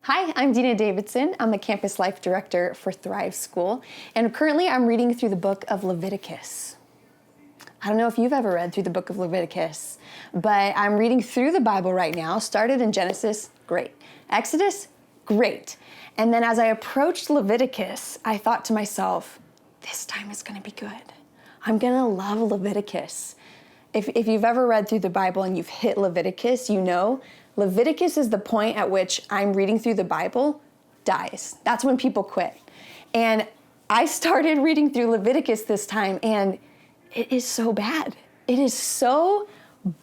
Hi, I'm Dena Davidson. I'm the Campus Life Director for Thrive School, and currently I'm reading through the book of Leviticus. I don't know if you've ever read through the book of Leviticus, but I'm reading through the Bible right now. Started in Genesis, great. Exodus, great. And then as I approached Leviticus, I thought to myself, this time is gonna be good. I'm gonna love Leviticus. If you've ever read through the Bible and you've hit Leviticus, you know Leviticus is the point at which I'm reading through the Bible dies. That's when people quit. And I started reading through Leviticus this time, and it is so bad. It is so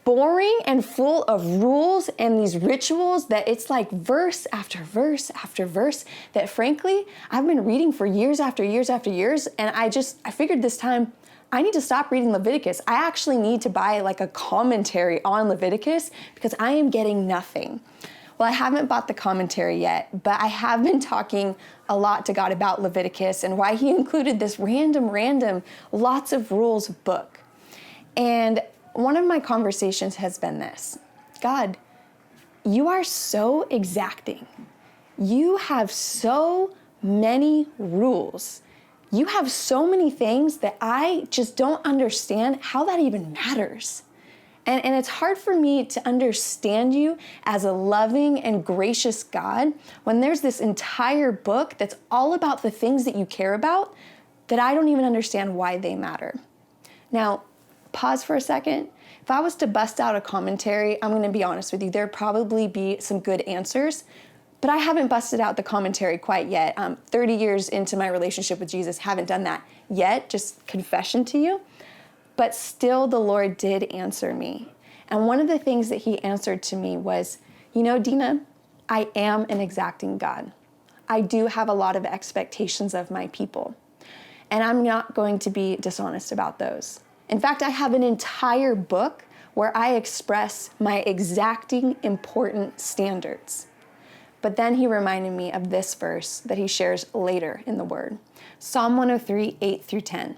boring and full of rules and these rituals that it's like verse after verse after verse that frankly, I've been reading for years after years after years, and I figured this time, I need to stop reading Leviticus. I actually need to buy like a commentary on Leviticus because I am getting nothing. Well, I haven't bought the commentary yet, but I have been talking a lot to God about Leviticus and why he included this random, lots of rules book. And one of my conversations has been this: God, you are so exacting. You have so many rules. You have so many things that I just don't understand how that even matters. And it's hard for me to understand you as a loving and gracious God when there's this entire book that's all about the things that you care about that I don't even understand why they matter. Now, pause for a second. If I was to bust out a commentary, I'm gonna be honest with you, there'd probably be some good answers. But I haven't busted out the commentary quite yet. 30 years into my relationship with Jesus, haven't done that yet, just confession to you. But still, the Lord did answer me. And one of the things that he answered to me was, you know, Dena, I am an exacting God. I do have a lot of expectations of my people. And I'm not going to be dishonest about those. In fact, I have an entire book where I express my exacting, important standards. But then he reminded me of this verse that he shares later in the Word. Psalm 103, 8-10.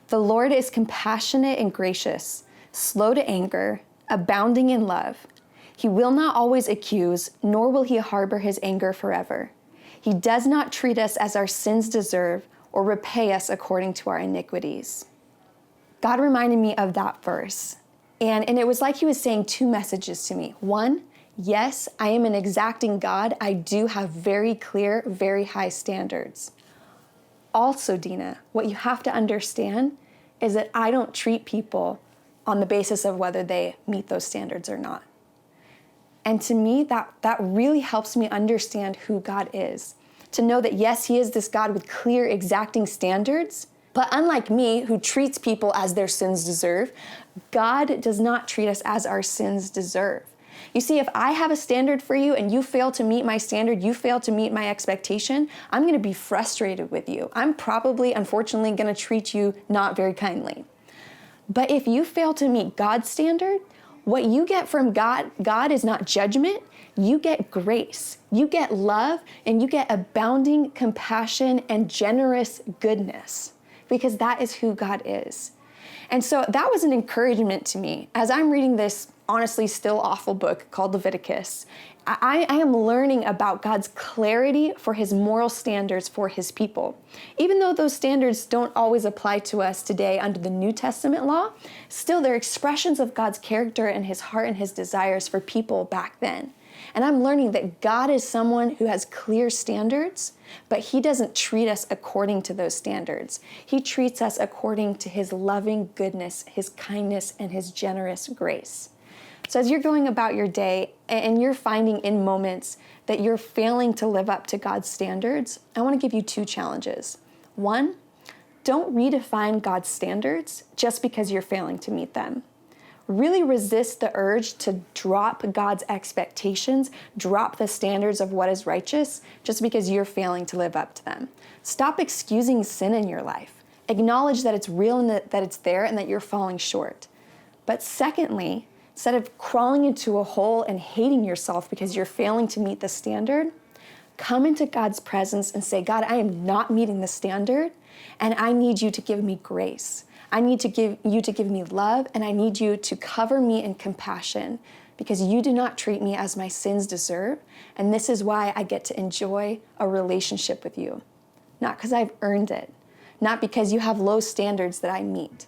The Lord is compassionate and gracious, slow to anger, abounding in love. He will not always accuse, nor will he harbor his anger forever. He does not treat us as our sins deserve or repay us according to our iniquities. God reminded me of that verse. And it was like he was saying two messages to me. One, yes, I am an exacting God. I do have very clear, very high standards. Also, Dena, what you have to understand is that I don't treat people on the basis of whether they meet those standards or not. And to me, that really helps me understand who God is. To know that yes, he is this God with clear, exacting standards, but unlike me, who treats people as their sins deserve, God does not treat us as our sins deserve. You see, if I have a standard for you and you fail to meet my standard, you fail to meet my expectation, I'm gonna be frustrated with you. I'm probably, unfortunately, gonna treat you not very kindly. But if you fail to meet God's standard, what you get from God is not judgment, you get grace, you get love, and you get abounding compassion and generous goodness, because that is who God is. And so that was an encouragement to me. As I'm reading this, honestly, still awful book called Leviticus, I am learning about God's clarity for his moral standards for his people. Even though those standards don't always apply to us today under the New Testament law, still they're expressions of God's character and his heart and his desires for people back then. And I'm learning that God is someone who has clear standards, but he doesn't treat us according to those standards. He treats us according to his loving goodness, his kindness, and his generous grace. So as you're going about your day and you're finding in moments that you're failing to live up to God's standards, I want to give you two challenges. One, don't redefine God's standards just because you're failing to meet them. Really resist the urge to drop God's expectations, drop the standards of what is righteous just because you're failing to live up to them. Stop excusing sin in your life. Acknowledge that it's real and that it's there and that you're falling short. But secondly, instead of crawling into a hole and hating yourself because you're failing to meet the standard, come into God's presence and say, God, I am not meeting the standard, and I need you to give me grace. I need you to give me love, and I need you to cover me in compassion, because you do not treat me as my sins deserve, and this is why I get to enjoy a relationship with you. Not because I've earned it, not because you have low standards that I meet,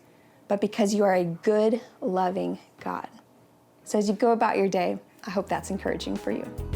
but because you are a good, loving God. So as you go about your day, I hope that's encouraging for you.